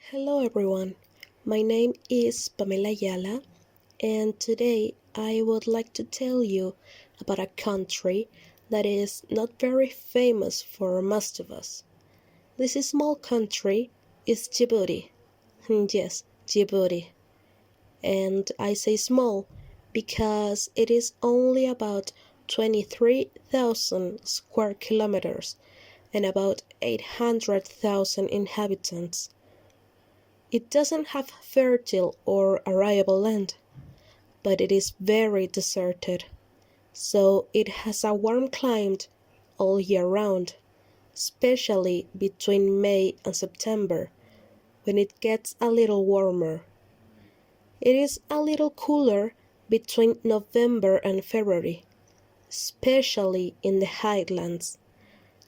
Hello everyone, my name is Pamela Ayala, and today I would like to tell you about a country that is not very famous for most of us. This small country is Djibouti. Yes, Djibouti. And I say small because it is only about 23,000 square kilometers and about 800,000 inhabitants. It doesn't have fertile or arable land, but it is very deserted, so it has a warm climate all year round, especially between May and September, when it gets a little warmer. It is a little cooler between November and February, especially in the highlands.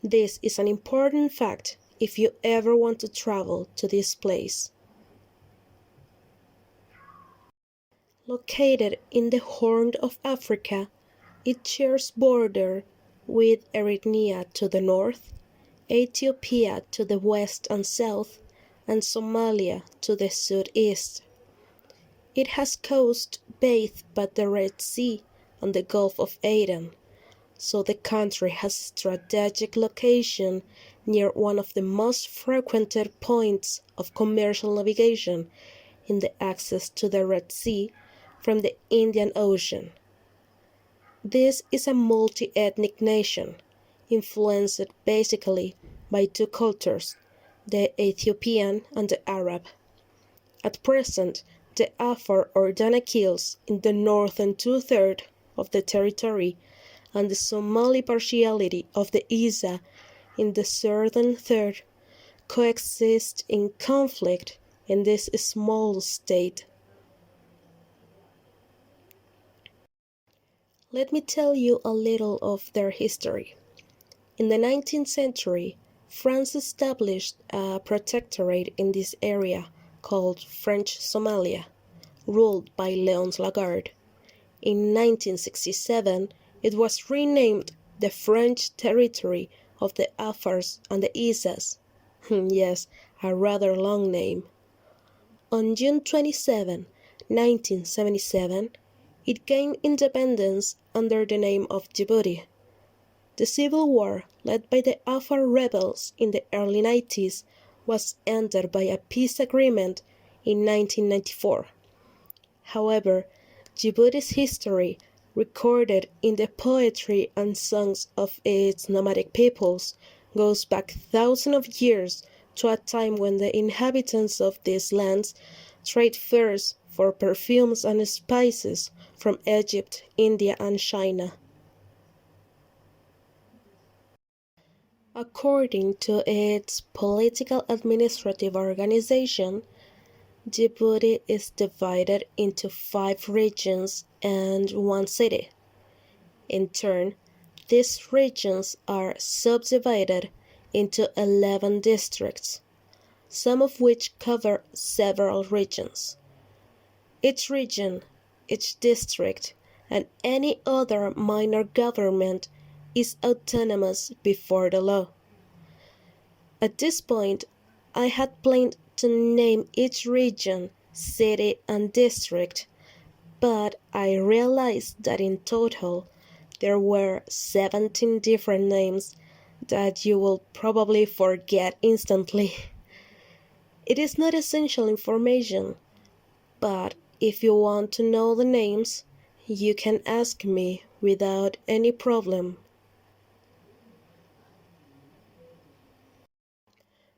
This is an important fact if you ever want to travel to this place. Located in the Horn of Africa, it shares border with Eritrea to the north, Ethiopia to the west and south, and Somalia to the southeast. It has coast bathed by the Red Sea and the Gulf of Aden, so the country has a strategic location near one of the most frequented points of commercial navigation in the access to the Red Sea from the Indian Ocean. This is a multi-ethnic nation, influenced basically by two cultures, the Ethiopian and the Arab. At present, the Afar or Danakils in the northern two-thirds of the territory and the Somali partiality of the Isa in the southern third coexist in conflict in this small state. Let me tell you a little of their history. In the 19th century, France established a protectorate in this area called French Somalia, ruled by Léon Lagarde. In 1967, it was renamed the French territory of the Afars and the Isas. Yes, a rather long name. On June 27, 1977, it gained independence under the name of Djibouti. The civil war led by the Afar rebels in the early 90s was ended by a peace agreement in 1994. However, Djibouti's history, recorded in the poetry and songs of its nomadic peoples, goes back thousands of years to a time when the inhabitants of these lands traded furs for perfumes and spices from Egypt, India, and China. According to its political administrative organization, Djibouti is divided into 5 regions and 1 city. In turn, these regions are subdivided into 11 districts, some of which cover several regions. Each region, each district, and any other minor government is autonomous before the law. At this point, I had planned to name each region, city, and district, but I realized that in total there were 17 different names that you will probably forget instantly. It is not essential information, but if you want to know the names, you can ask me without any problem.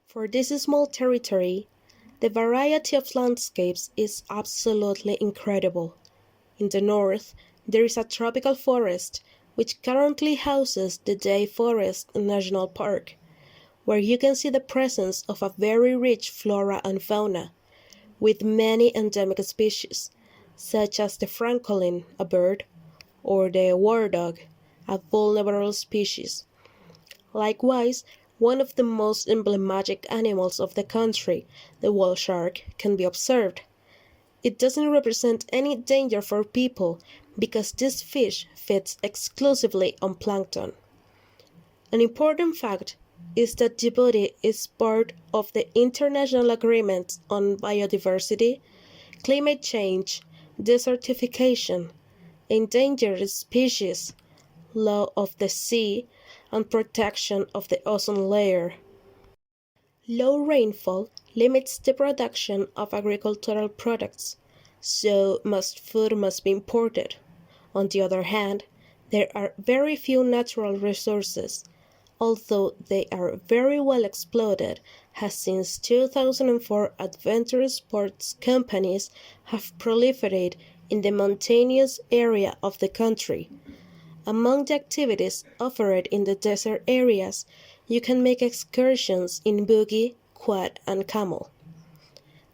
For this small territory, the variety of landscapes is absolutely incredible. In the north, there is a tropical forest which currently houses the Day Forest National Park, where you can see the presence of a very rich flora and fauna, with many endemic species, such as the francolin, a bird, or the war dog, a vulnerable species. Likewise, one of the most emblematic animals of the country, the whale shark, can be observed. It doesn't represent any danger for people because this fish feeds exclusively on plankton. An important fact is that Djibouti is part of the International Agreement on Biodiversity, Climate Change, Desertification, Endangered Species, Law of the Sea, and Protection of the Ozone Layer. Low rainfall limits the production of agricultural products, so most food must be imported. On the other hand, there are very few natural resources, although they are very well exploited, as since 2004 adventurous sports companies have proliferated in the mountainous area of the country. Among the activities offered in the desert areas, you can make excursions in buggy, quad, and camel.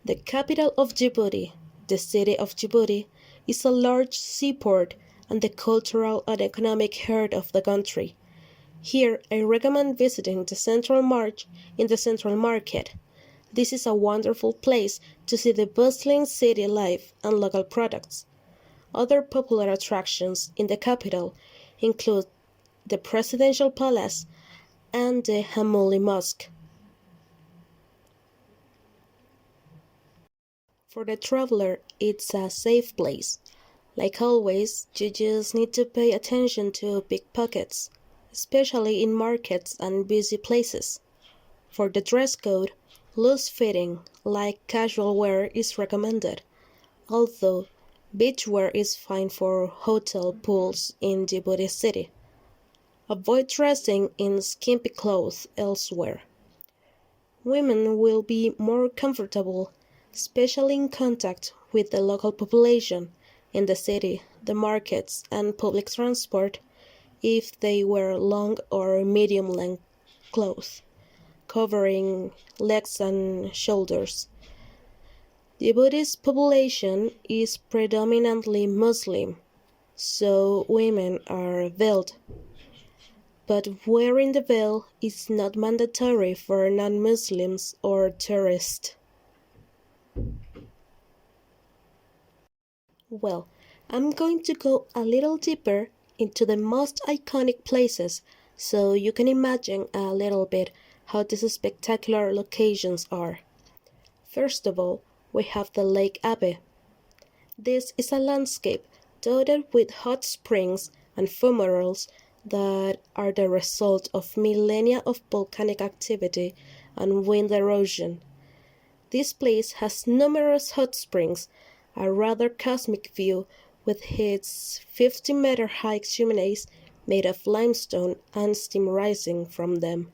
The capital of Djibouti, the city of Djibouti, is a large seaport and the cultural and economic heart of the country. Here, I recommend visiting the Central Market. This is a wonderful place to see the bustling city life and local products. Other popular attractions in the capital include the Presidential Palace and the Hamouli Mosque. For the traveler, it's a safe place. Like always, you just need to pay attention to pickpockets, especially in markets and busy places. For the dress code, loose-fitting, like casual wear is recommended, although beach wear is fine for hotel pools in Djibouti City. Avoid dressing in skimpy clothes elsewhere. Women will be more comfortable, especially in contact with the local population in the city, the markets, and public transport, if they wear long or medium-length clothes, covering legs and shoulders. Djibouti's population is predominantly Muslim, so women are veiled. But wearing the veil is not mandatory for non-Muslims or tourists. Well, I'm going to go a little deeper into the most iconic places so you can imagine a little bit how these spectacular locations are. First of all, we have the Lake Abe. This is a landscape dotted with hot springs and fumaroles that are the result of millennia of volcanic activity and wind erosion. This place has numerous hot springs, a rather cosmic view with its 50-meter-high chimneys made of limestone and steam rising from them.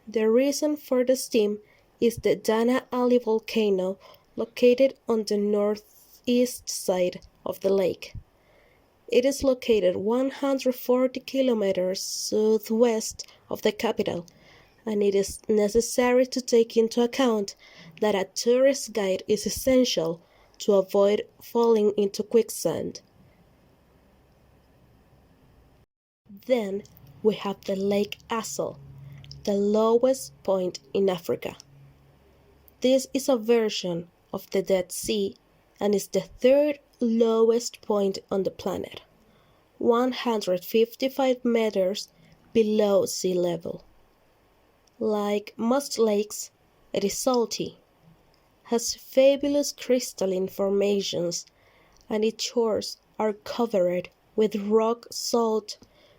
The reason for the steam is the Dana Ali volcano located on the northeast side of the lake. It is located 140 kilometers southwest of the capital, and it is necessary to take into account that a tourist guide is essential to avoid falling into quicksand. Then we have the Lake Assal, the lowest point in Africa. This is a version of the Dead Sea and is the third lowest point on the planet, 155 meters below sea level. Like most lakes, it is salty, has fabulous crystalline formations, and its shores are covered with rock salt,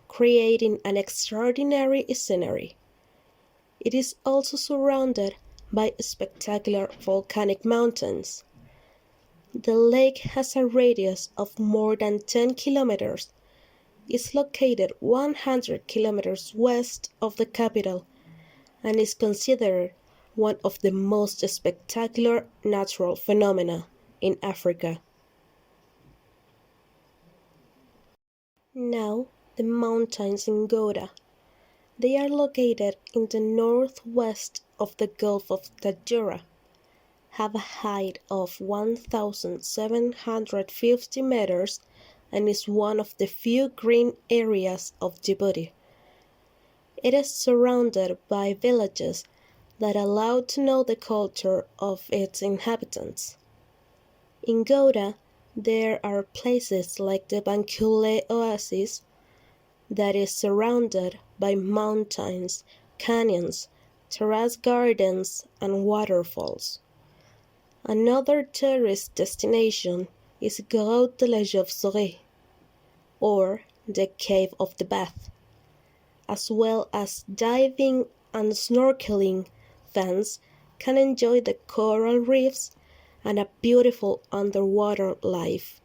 creating an extraordinary scenery. It is also surrounded by spectacular volcanic mountains. The lake has a radius of more than 10 kilometers, is located 100 kilometers west of the capital, and is considered one of the most spectacular natural phenomena in Africa. Now, the mountains in Goda. They are located in the northwest of the Gulf of Tadjoura, have a height of 1,750 meters, and is one of the few green areas of Djibouti. It is surrounded by villages that allow to know the culture of its inhabitants. In Goda, there are places like the Bankule Oasis that is surrounded by mountains canyons, terrace gardens, and waterfalls. Another tourist destination is Grotte de la Chauve-souris, or the Cave of the Bath, as well as diving and snorkeling. Fans can enjoy the coral reefs and a beautiful underwater life.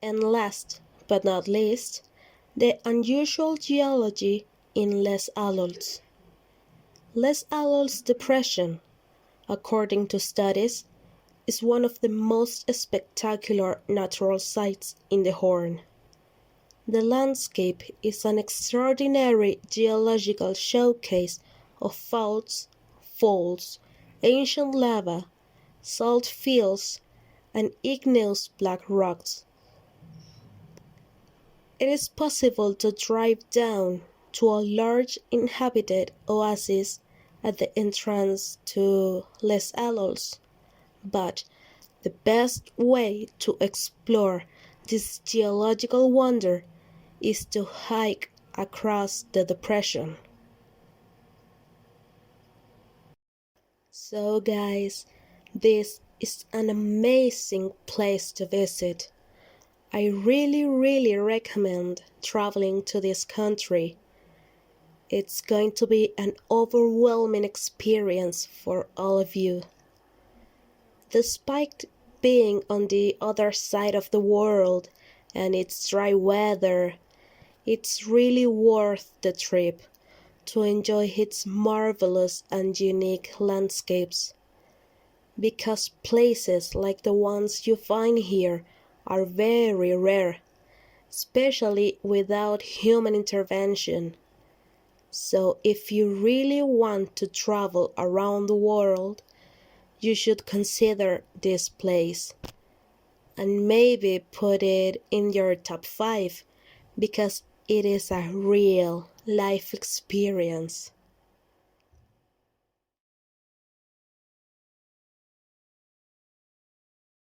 And last but not least, the unusual geology in Les Allols. Les Allols depression, according to studies, is one of the most spectacular natural sights in the Horn. The landscape is an extraordinary geological showcase of faults, faults, ancient lava, salt fields, and igneous black rocks. It is possible to drive down to a large inhabited oasis at the entrance to Les Allols, but the best way to explore this geological wonder is to hike across the depression. So guys, this is an amazing place to visit. I really recommend traveling to this country. It's going to be an overwhelming experience for all of you. Despite being on the other side of the world and its dry weather, it's really worth the trip to enjoy its marvelous and unique landscapes. Because places like the ones you find here are very rare, especially without human intervention. So if you really want to travel around the world, you should consider this place and maybe put it in your top 5 because it is a real life experience.